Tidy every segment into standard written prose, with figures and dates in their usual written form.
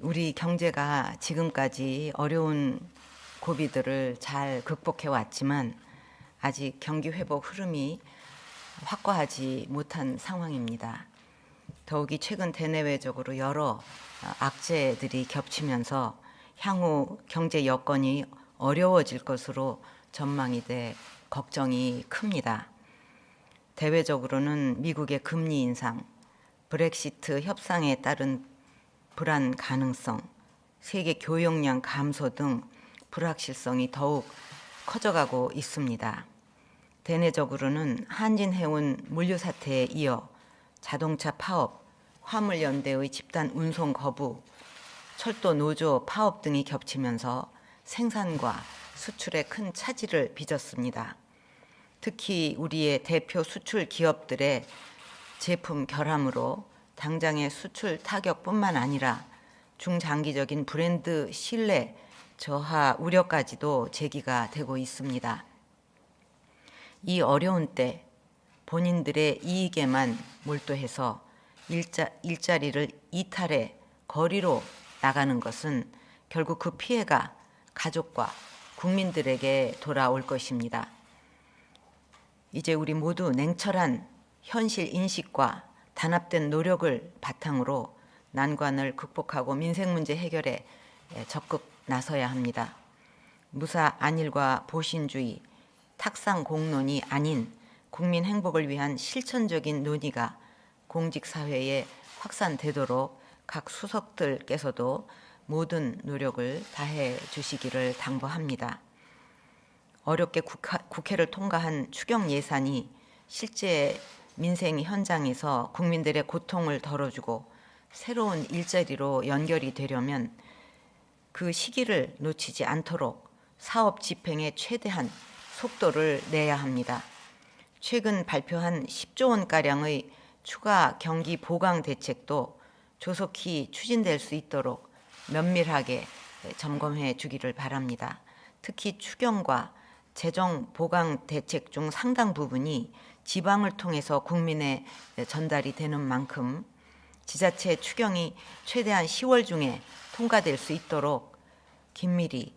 우리 경제가 지금까지 어려운 고비들을 잘 극복해 왔지만 아직 경기 회복 흐름이 확고하지 못한 상황입니다. 더욱이 최근 대내외적으로 여러 악재들이 겹치면서 향후 경제 여건이 어려워질 것으로 전망이 돼 걱정이 큽니다. 대외적으로는 미국의 금리 인상, 브렉시트 협상에 따른 불안 가능성, 세계 교역량 감소 등 불확실성이 더욱 커져가고 있습니다. 대내적으로는 한진해운 물류 사태에 이어 자동차 파업, 화물연대의 집단 운송 거부, 철도 노조 파업 등이 겹치면서 생산과 수출에 큰 차질을 빚었습니다. 특히 우리의 대표 수출 기업들의 제품 결함으로 당장의 수출 타격뿐만 아니라 중장기적인 브랜드 신뢰 저하 우려까지도 제기가 되고 있습니다. 이 어려운 때 본인들의 이익에만 몰두해서 일자리를 이탈해 거리로 나가는 것은 결국 그 피해가 가족과 국민들에게 돌아올 것입니다. 이제 우리 모두 냉철한 현실 인식과 단합된 노력을 바탕으로 난관을 극복하고 민생 문제 해결에 적극 나서야 합니다. 무사 안일과 보신주의, 탁상 공론이 아닌 국민 행복을 위한 실천적인 논의가 공직사회에 확산되도록 각 수석들께서도 모든 노력을 다해 주시기를 당부합니다. 어렵게 국회를 통과한 추경 예산이 실제 민생 현장에서 국민들의 고통을 덜어주고 새로운 일자리로 연결이 되려면 그 시기를 놓치지 않도록 사업 집행에 최대한 속도를 내야 합니다. 최근 발표한 10조 원가량의 추가 경기 보강 대책도 조속히 추진될 수 있도록 면밀하게 점검해 주기를 바랍니다. 특히 추경과 재정 보강 대책 중 상당 부분이 지방을 통해서 국민에 전달이 되는 만큼 지자체 추경이 최대한 10월 중에 통과될 수 있도록 긴밀히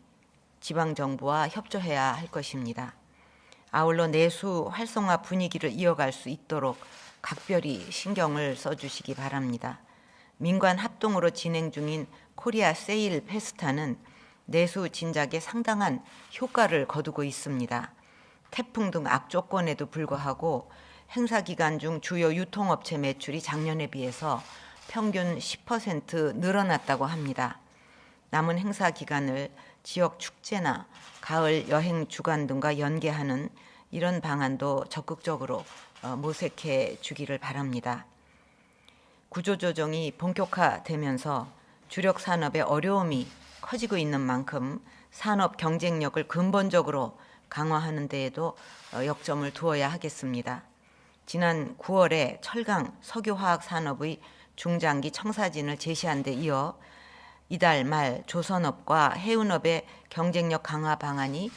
지방정부와 협조해야 할 것입니다. 아울러 내수 활성화 분위기를 이어갈 수 있도록 각별히 신경을 써주시기 바랍니다. 민관 합동으로 진행 중인 코리아 세일 페스타는 내수 진작에 상당한 효과를 거두고 있습니다. 태풍 등 악조건에도 불구하고 행사 기간 중 주요 유통업체 매출이 작년에 비해서 평균 10% 늘어났다고 합니다. 남은 행사 기간을 지역 축제나 가을 여행 주간 등과 연계하는 이런 방안도 적극적으로 모색해 주기를 바랍니다. 구조조정이 본격화되면서 주력 산업의 어려움이 커지고 있는 만큼 산업 경쟁력을 근본적으로 강화하는 데에도 역점을 두어야 하겠습니다. 지난 9월에 철강, 석유화학 산업의 중장기 청사진을 제시한 데 이어 이달 말 조선업과 해운업의 경쟁력 강화 방안이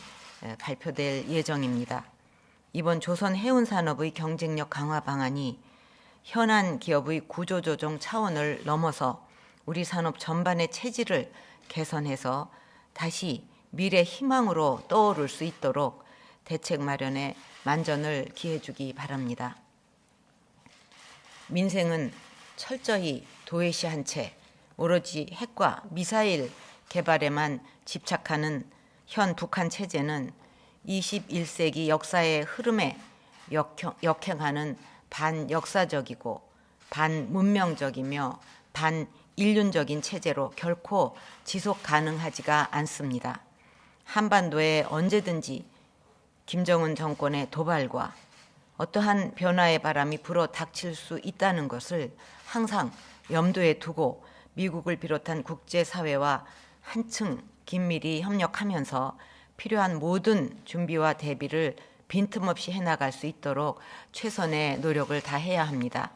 발표될 예정입니다. 이번 조선 해운산업의 경쟁력 강화 방안이 현안 기업의 구조조정 차원을 넘어서 우리 산업 전반의 체질을 개선해서 다시 미래 희망으로 떠오를 수 있도록 대책 마련에 만전을 기해 주기 바랍니다. 민생은 철저히 도외시한 채 오로지 핵과 미사일 개발에만 집착하는 현 북한 체제는 21세기 역사의 흐름에 역행하는 반역사적이고 반문명적이며 반인륜적인 체제로 결코 지속 가능하지가 않습니다. 한반도에 언제든지 김정은 정권의 도발과 어떠한 변화의 바람이 불어 닥칠 수 있다는 것을 항상 염두에 두고 미국을 비롯한 국제사회와 한층 긴밀히 협력하면서 필요한 모든 준비와 대비를 빈틈없이 해나갈 수 있도록 최선의 노력을 다해야 합니다.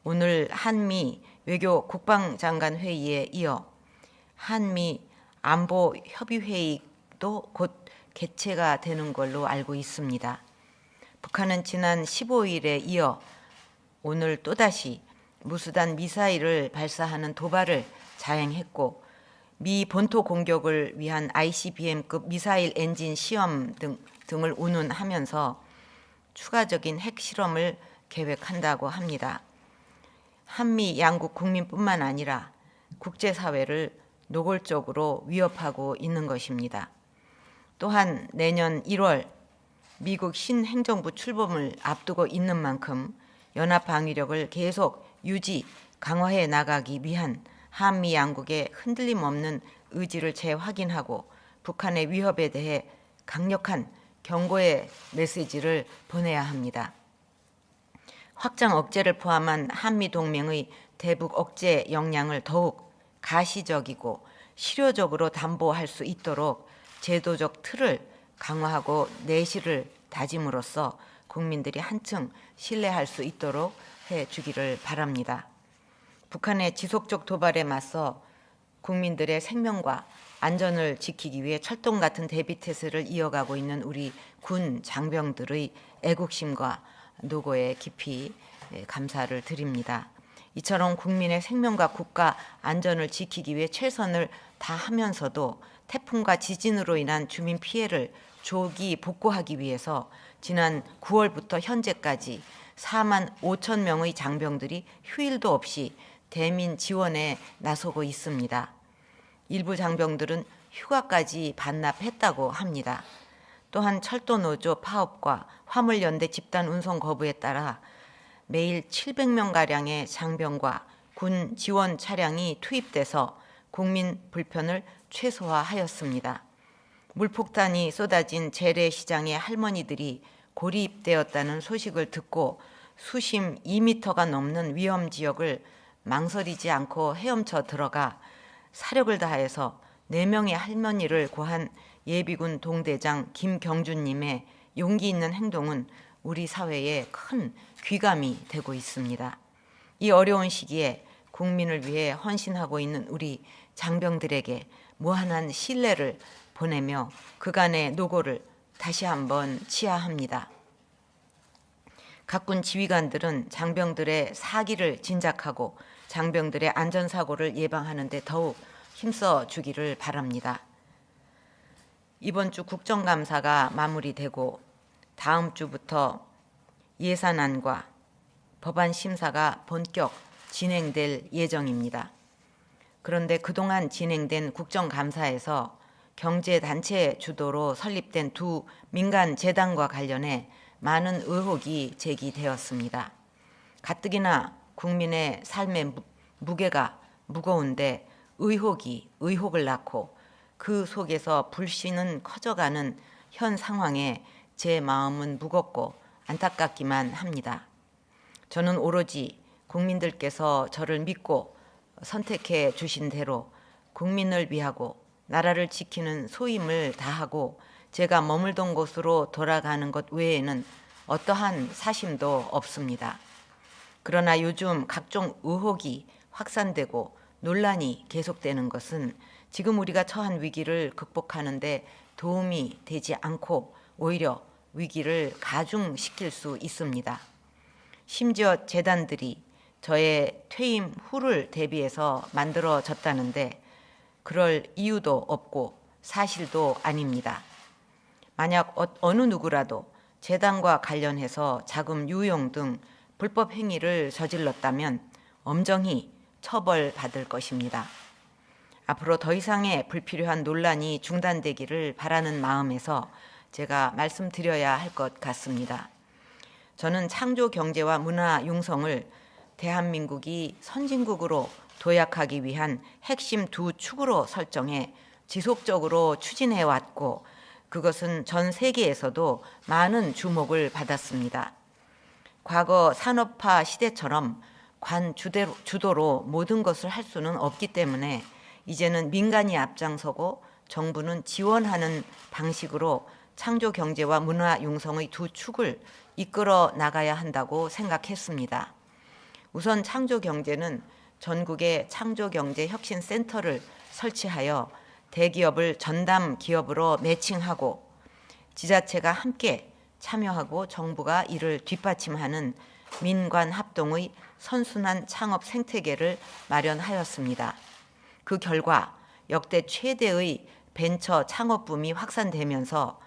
오늘 한미 외교 국방장관 회의에 이어 한미 안보협의회의도 곧 개최가 되는 걸로 알고 있습니다. 북한은 지난 15일에 이어 오늘 또다시 무수단 미사일을 발사하는 도발을 자행했고 미 본토 공격을 위한 ICBM급 미사일 엔진 시험 등을 운운하면서 추가적인 핵실험을 계획한다고 합니다. 한미 양국 국민뿐만 아니라 국제사회를 노골적으로 위협하고 있는 것입니다. 또한 내년 1월 미국 신행정부 출범을 앞두고 있는 만큼 연합방위력을 계속 유지, 강화해 나가기 위한 한미 양국의 흔들림 없는 의지를 재확인하고 북한의 위협에 대해 강력한 경고의 메시지를 보내야 합니다. 확장 억제를 포함한 한미 동맹의 대북 억제 역량을 더욱 가시적이고 실효적으로 담보할 수 있도록 제도적 틀을 강화하고 내실을 다짐으로써 국민들이 한층 신뢰할 수 있도록 해주기를 바랍니다. 북한의 지속적 도발에 맞서 국민들의 생명과 안전을 지키기 위해 철동 같은 대비태세를 이어가고 있는 우리 군 장병들의 애국심과 노고에 깊이 감사를 드립니다. 이처럼 국민의 생명과 국가 안전을 지키기 위해 최선을 다하면서도 태풍과 지진으로 인한 주민 피해를 조기 복구하기 위해서 지난 9월부터 현재까지 4만 5천 명의 장병들이 휴일도 없이 대민 지원에 나서고 있습니다. 일부 장병들은 휴가까지 반납했다고 합니다. 또한 철도노조 파업과 화물연대 집단 운송 거부에 따라 매일 700명가량의 장병과 군 지원 차량이 투입돼서 국민 불편을 최소화하였습니다. 물폭탄이 쏟아진 재래시장의 할머니들이 고립되었다는 소식을 듣고 수심 2m가 넘는 위험 지역을 망설이지 않고 헤엄쳐 들어가 사력을 다해서 4명의 할머니를 구한 예비군 동대장 김경준님의 용기 있는 행동은 우리 사회에 큰 귀감이 되고 있습니다. 이 어려운 시기에 국민을 위해 헌신하고 있는 우리 장병들에게 무한한 신뢰를 보내며 그간의 노고를 다시 한번 치하합니다. 각군 지휘관들은 장병들의 사기를 진작하고 장병들의 안전사고를 예방하는 데 더욱 힘써 주기를 바랍니다. 이번 주 국정감사가 마무리되고 다음 주부터 예산안과 법안 심사가 본격 진행될 예정입니다. 그런데 그동안 진행된 국정감사에서 경제단체 주도로 설립된 두 민간재단과 관련해 많은 의혹이 제기되었습니다. 가뜩이나 국민의 삶의 무게가 무거운데 의혹이 의혹을 낳고 그 속에서 불신은 커져가는 현 상황에 제 마음은 무겁고 안타깝기만 합니다. 저는 오로지 국민들께서 저를 믿고 선택해 주신 대로 국민을 위하고 나라를 지키는 소임을 다하고 제가 머물던 곳으로 돌아가는 것 외에는 어떠한 사심도 없습니다. 그러나 요즘 각종 의혹이 확산되고 논란이 계속되는 것은 지금 우리가 처한 위기를 극복하는 데 도움이 되지 않고 오히려 위기를 가중시킬 수 있습니다. 심지어 재단들이 저의 퇴임 후를 대비해서 만들어졌다는데 그럴 이유도 없고 사실도 아닙니다. 만약 어느 누구라도 재단과 관련해서 자금 유용 등 불법 행위를 저질렀다면 엄정히 처벌받을 것입니다. 앞으로 더 이상의 불필요한 논란이 중단되기를 바라는 마음에서 제가 말씀드려야 할 것 같습니다. 저는 창조 경제와 문화 융성을 대한민국이 선진국으로 도약하기 위한 핵심 두 축으로 설정해 지속적으로 추진해 왔고 그것은 전 세계에서도 많은 주목을 받았습니다. 과거 산업화 시대처럼 주도로 모든 것을 할 수는 없기 때문에 이제는 민간이 앞장서고 정부는 지원하는 방식으로 창조 경제와 문화 융성의 두 축을 이끌어 나가야 한다고 생각했습니다. 우선 창조 경제는 전국에 창조 경제 혁신 센터를 설치하여 대기업을 전담 기업으로 매칭하고 지자체가 함께 참여하고 정부가 이를 뒷받침하는 민관 합동의 선순환 창업 생태계를 마련하였습니다. 그 결과 역대 최대의 벤처 창업붐이 확산되면서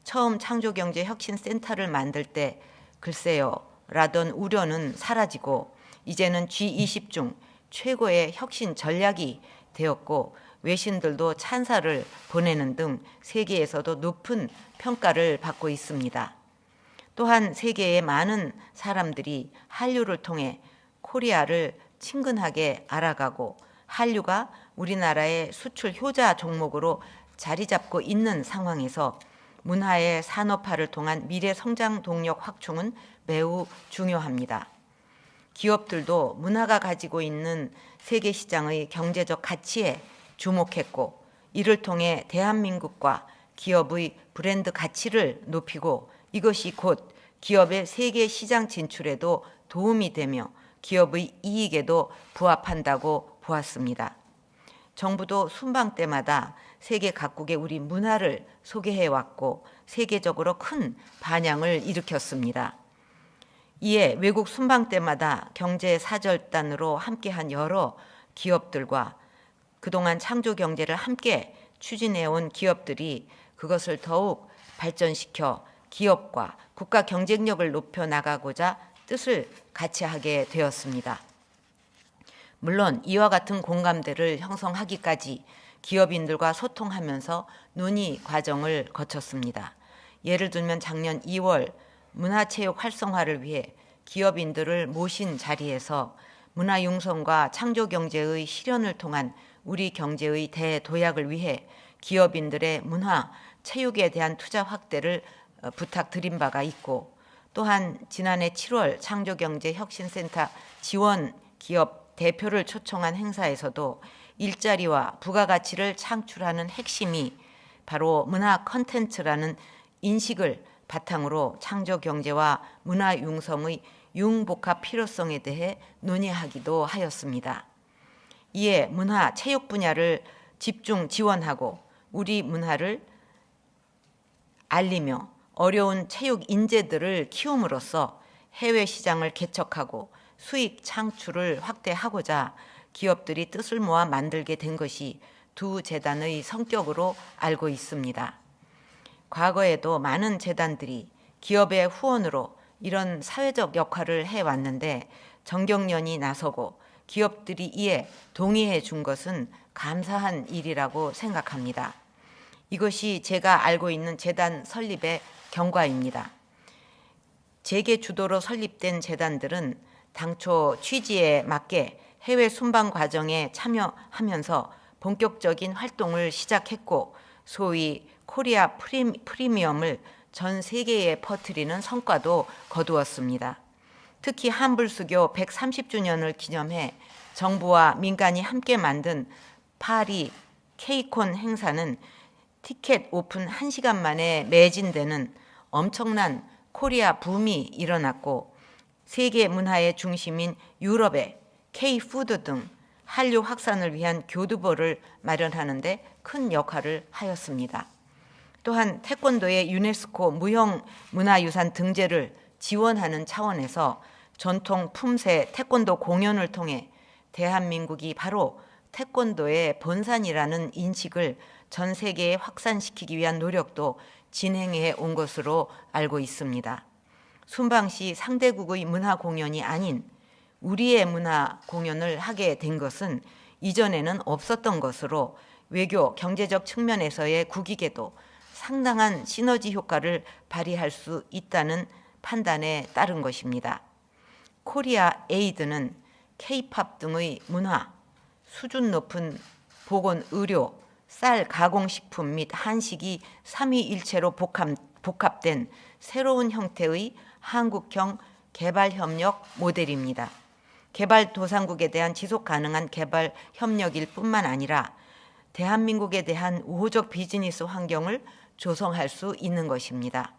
처음 창조경제혁신센터를 만들 때 글쎄요 라던 우려는 사라지고 이제는 G20 중 최고의 혁신 전략이 되었고 외신들도 찬사를 보내는 등 세계에서도 높은 평가를 받고 있습니다. 또한 세계의 많은 사람들이 한류를 통해 코리아를 친근하게 알아가고 한류가 우리나라의 수출 효자 종목으로 자리 잡고 있는 상황에서 문화의 산업화를 통한 미래 성장 동력 확충은 매우 중요합니다. 기업들도 문화가 가지고 있는 세계 시장의 경제적 가치에 주목했고 이를 통해 대한민국과 기업의 브랜드 가치를 높이고 이것이 곧 기업의 세계 시장 진출에도 도움이 되며 기업의 이익에도 부합한다고 보았습니다. 정부도 순방 때마다 세계 각국의 우리 문화를 소개해왔고 세계적으로 큰 반향을 일으켰습니다. 이에 외국 순방 때마다 경제사절단으로 함께한 여러 기업들과 그동안 창조경제를 함께 추진해온 기업들이 그것을 더욱 발전시켜 기업과 국가 경쟁력을 높여 나가고자 뜻을 같이 하게 되었습니다. 물론 이와 같은 공감대를 형성하기까지 기업인들과 소통하면서 논의 과정을 거쳤습니다. 예를 들면 작년 2월 문화체육 활성화를 위해 기업인들을 모신 자리에서 문화융성과 창조경제의 실현을 통한 우리 경제의 대도약을 위해 기업인들의 문화, 체육에 대한 투자 확대를 부탁드린 바가 있고 또한 지난해 7월 창조경제혁신센터 지원 기업 대표를 초청한 행사에서도 일자리와 부가가치를 창출하는 핵심이 바로 문화 콘텐츠라는 인식을 바탕으로 창조경제와 문화융성의 융복합 필요성에 대해 논의하기도 하였습니다. 이에 문화, 체육 분야를 집중 지원하고 우리 문화를 알리며 어려운 체육 인재들을 키움으로써 해외 시장을 개척하고 수익 창출을 확대하고자 기업들이 뜻을 모아 만들게 된 것이 두 재단의 성격으로 알고 있습니다. 과거에도 많은 재단들이 기업의 후원으로 이런 사회적 역할을 해왔는데 정경련이 나서고 기업들이 이에 동의해 준 것은 감사한 일이라고 생각합니다. 이것이 제가 알고 있는 재단 설립의 경과입니다. 재계 주도로 설립된 재단들은 당초 취지에 맞게 해외 순방 과정에 참여하면서 본격적인 활동을 시작했고 소위 코리아 프리미엄을 전 세계에 퍼뜨리는 성과도 거두었습니다. 특히 한불수교 130주년을 기념해 정부와 민간이 함께 만든 파리 케이콘 행사는 티켓 오픈 1시간 만에 매진되는 엄청난 코리아 붐이 일어났고 세계 문화의 중심인 유럽의 K-푸드 등 한류 확산을 위한 교두보를 마련하는 데 큰 역할을 하였습니다. 또한 태권도의 유네스코 무형문화유산 등재를 지원하는 차원에서 전통 품새 태권도 공연을 통해 대한민국이 바로 태권도의 본산이라는 인식을 전 세계에 확산시키기 위한 노력도 진행해 온 것으로 알고 있습니다. 순방 시 상대국의 문화 공연이 아닌 우리의 문화 공연을 하게 된 것은 이전에는 없었던 것으로 외교, 경제적 측면에서의 국익에도 상당한 시너지 효과를 발휘할 수 있다는 판단에 따른 것입니다. 코리아 에이드는 K-팝 등의 문화, 수준 높은 보건 의료, 쌀 가공식품 및 한식이 삼위일체로 복합된 새로운 형태의 한국형 개발협력 모델입니다. 개발도상국에 대한 지속가능한 개발 협력일 뿐만 아니라 대한민국에 대한 우호적 비즈니스 환경을 조성할 수 있는 것입니다.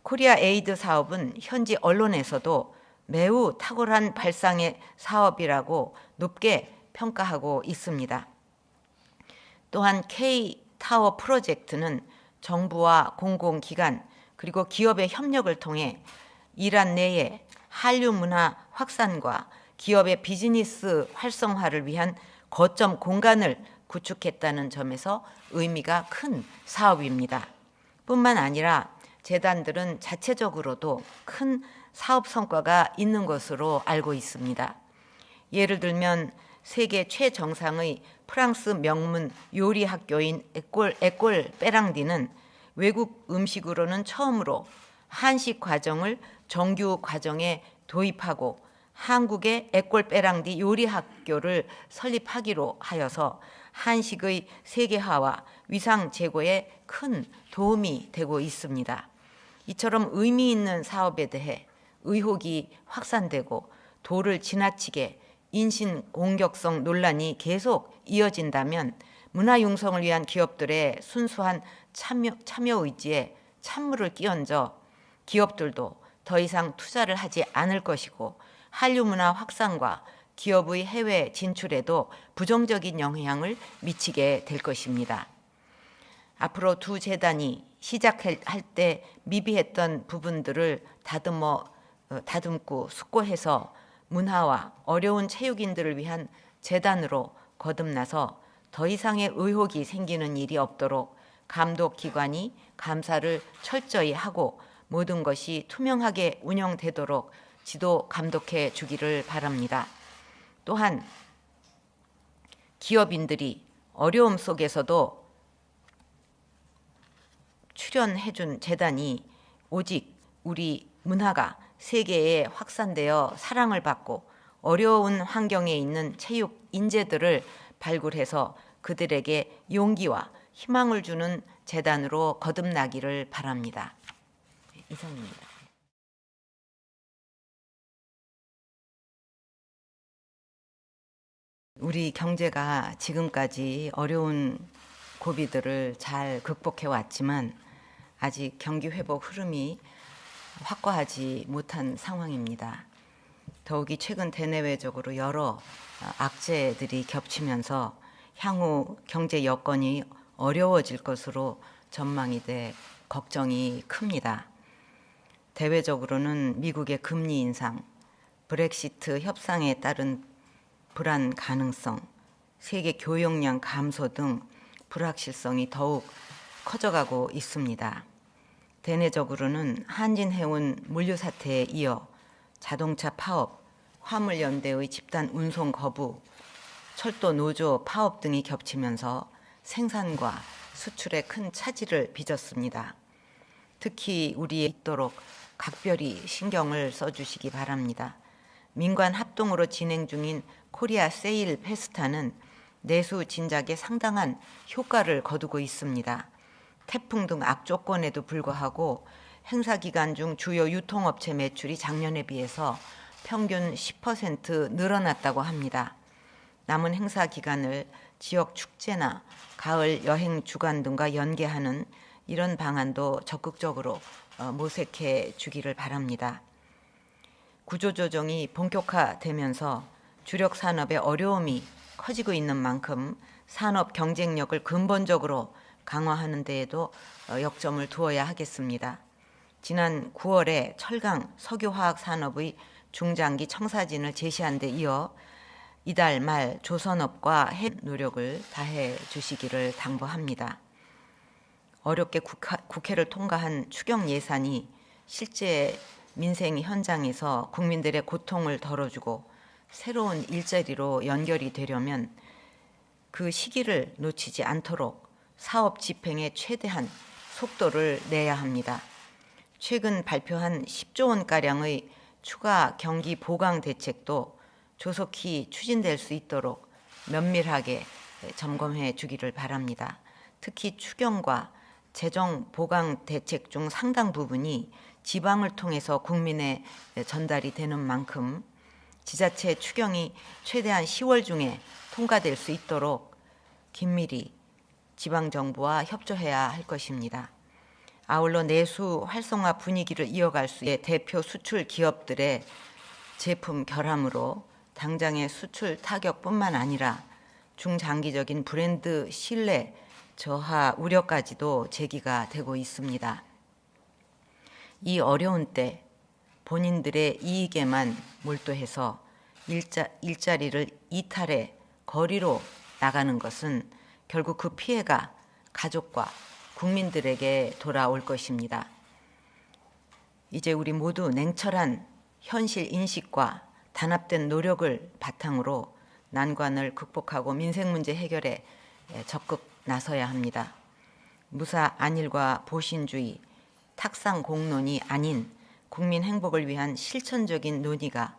코리아 에이드 사업은 현지 언론에서도 매우 탁월한 발상의 사업이라고 높게 평가하고 있습니다. 또한 K-타워 프로젝트는 정부와 공공기관 그리고 기업의 협력을 통해 이란 내에 한류 문화 확산과 기업의 비즈니스 활성화를 위한 거점 공간을 구축했다는 점에서 의미가 큰 사업입니다. 뿐만 아니라 재단들은 자체적으로도 큰 사업 성과가 있는 것으로 알고 있습니다. 예를 들면 세계 최정상의 프랑스 명문 요리 학교인 에꼴 빼랑디는 외국 음식으로는 처음으로 한식 과정을 정규 과정에 도입하고 한국의 에꼴 빼랑디 요리 학교를 설립하기로 하여서 한식의 세계화와 위상 제고에 큰 도움이 되고 있습니다. 이처럼 의미 있는 사업에 대해 의혹이 확산되고 도를 지나치게 인신 공격성 논란이 계속 이어진다면 문화 융성을 위한 기업들의 순수한 참여 의지에 찬물을 끼얹어 기업들도 더 이상 투자를 하지 않을 것이고 한류 문화 확산과 기업의 해외 진출에도 부정적인 영향을 미치게 될 것입니다. 앞으로 두 재단이 시작할 때 미비했던 부분들을 다듬고 숙고해서 문화와 어려운 체육인들을 위한 재단으로 거듭나서 더 이상의 의혹이 생기는 일이 없도록 감독기관이 감사를 철저히 하고 모든 것이 투명하게 운영되도록 지도 감독해 주기를 바랍니다. 또한 기업인들이 어려움 속에서도 출연해준 재단이 오직 우리 문화가 세계에 확산되어 사랑을 받고 어려운 환경에 있는 체육 인재들을 발굴해서 그들에게 용기와 희망을 주는 재단으로 거듭나기를 바랍니다. 이상입니다. 우리 경제가 지금까지 어려운 고비들을 잘 극복해 왔지만 아직 경기 회복 흐름이 확고하지 못한 상황입니다. 더욱이 최근 대내외적으로 여러 악재들이 겹치면서 향후 경제 여건이 어려워질 것으로 전망이 돼 걱정이 큽니다. 대외적으로는 미국의 금리 인상, 브렉시트 협상에 따른 불안 가능성, 세계 교역량 감소 등 불확실성이 더욱 커져가고 있습니다. 대내적으로는 한진해운 물류 사태에 이어 자동차 파업, 화물연대의 집단 운송 거부, 철도 노조 파업 등이 겹치면서 생산과 수출에 큰 차질을 빚었습니다. 특히 우리에 있도록 각별히 신경을 써주시기 바랍니다. 민관 합동으로 진행 중인 코리아 세일 페스타는 내수 진작에 상당한 효과를 거두고 있습니다. 태풍 등 악조건에도 불구하고 행사 기간 중 주요 유통업체 매출이 작년에 비해서 평균 10% 늘어났다고 합니다. 남은 행사 기간을 지역 축제나 가을 여행 주간 등과 연계하는 이런 방안도 적극적으로 모색해 주기를 바랍니다. 구조조정이 본격화되면서 주력 산업의 어려움이 커지고 있는 만큼 산업 경쟁력을 근본적으로 강화하는 데에도 역점을 두어야 하겠습니다. 지난 9월에 철강 석유화학 산업의 중장기 청사진을 제시한 데 이어 이달 말 조선업과 해 노력을 다해 주시기를 당부합니다. 어렵게 국회를 통과한 추경 예산이 실제 민생 현장에서 국민들의 고통을 덜어주고 새로운 일자리로 연결이 되려면 그 시기를 놓치지 않도록 사업 집행에 최대한 속도를 내야 합니다. 최근 발표한 10조 원가량의 추가 경기 보강 대책도 조속히 추진될 수 있도록 면밀하게 점검해 주기를 바랍니다. 특히 추경과 재정 보강 대책 중 상당 부분이 지방을 통해서 국민에 전달이 되는 만큼 지자체 추경이 최대한 10월 중에 통과될 수 있도록 긴밀히 지방정부와 협조해야 할 것입니다. 아울러 내수 활성화 분위기를 이어갈 수 있는 대표 수출 기업들의 제품 결함으로 당장의 수출 타격뿐만 아니라 중장기적인 브랜드 신뢰 저하 우려까지도 제기가 되고 있습니다. 이 어려운 때 본인들의 이익에만 몰두해서 일자리를 이탈해 거리로 나가는 것은 결국 그 피해가 가족과 국민들에게 돌아올 것입니다. 이제 우리 모두 냉철한 현실 인식과 단합된 노력을 바탕으로 난관을 극복하고 민생 문제 해결에 적극 나서야 합니다. 무사 안일과 보신주의, 탁상 공론이 아닌 국민 행복을 위한 실천적인 논의가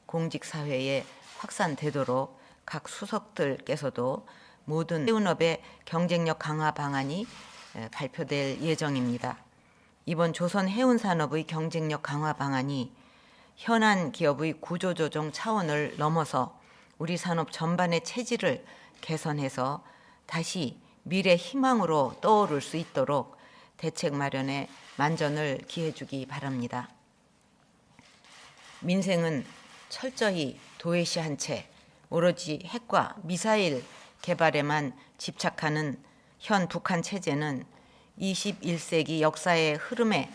공직사회에 확산되도록 각 수석들께서도 모든 해운업의 경쟁력 강화 방안이 발표될 예정입니다. 이번 조선 해운산업의 경쟁력 강화 방안이 현안 기업의 구조조정 차원을 넘어서 우리 산업 전반의 체질을 개선해서 다시 미래 희망으로 떠오를 수 있도록 대책 마련에 만전을 기해 주기 바랍니다. 민생은 철저히 도외시한 채 오로지 핵과 미사일 개발에만 집착하는 현 북한 체제는 21세기 역사의 흐름에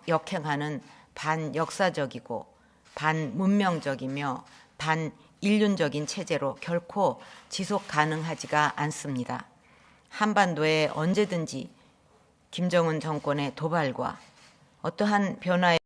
역행하는 반역사적이고 반문명적이며 반인륜적인 체제로 결코 지속 가능하지가 않습니다. 한반도에 언제든지 김정은 정권의 도발과 어떠한 변화에